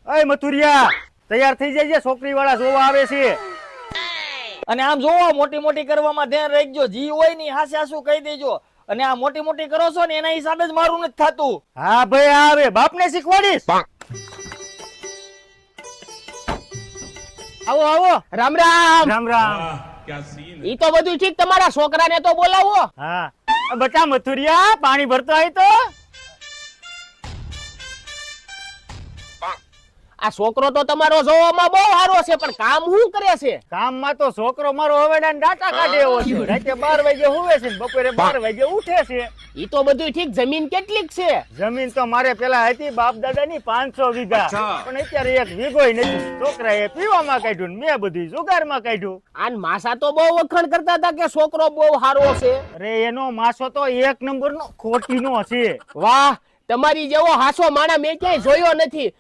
અય મથુરિયા તૈયાર થઈ જાય છે, છોકરી વાળા જોવા આવે છે. અને આમ જોવો મોટી મોટી કરવામાં ધ્યાન રાખજો, જી હોય ની હાસે હાસું કહી દેજો. અને આ મોટી મોટી કરો છો ને એના હિસાબે જ મારું નથી થતું. હા ભાઈ આવે બાપને શીખવાડીશ. આવો આવો, રામ રામ. રામ રામ. ઈ તો બધું ઠીક, તમારા છોકરાને તો બોલાવો. હા બટા મથુરિયા પાણી ભરતો આવી તો. આ છોકરો તો તમારો જોવામાં બહુ સારો છે, પણ કામ શું કરે છે? કામમાં તો છોકરો મારો હવેડાને ડાટા કાઢે એવો છે. રાતે 12 વાગે હુવે છે ને બપોરે 12 વાગે ઉઠે છે. ઈ તો બધું ઠીક, જમીન કેટલીક છે? જમીન તો મારે પેલા હતી બાપ દાદાની 500 વીઘા, પણ અત્યારે 1 વીઘોય નથી. છોકરાએ પીવામાં કાઢ્યું ને મેં બધું જુગારમાં કાઢ્યું. આન માસા તો બહુ વખાણ કરતા હતા કે છોકરો બહુ સારો છે. અરે એનો માસો તો 1 નંબરનો ખોટીનો છે. વાહ, તમારી જેવો હાસો માણા મેં ક્યાંય જોયો નથી.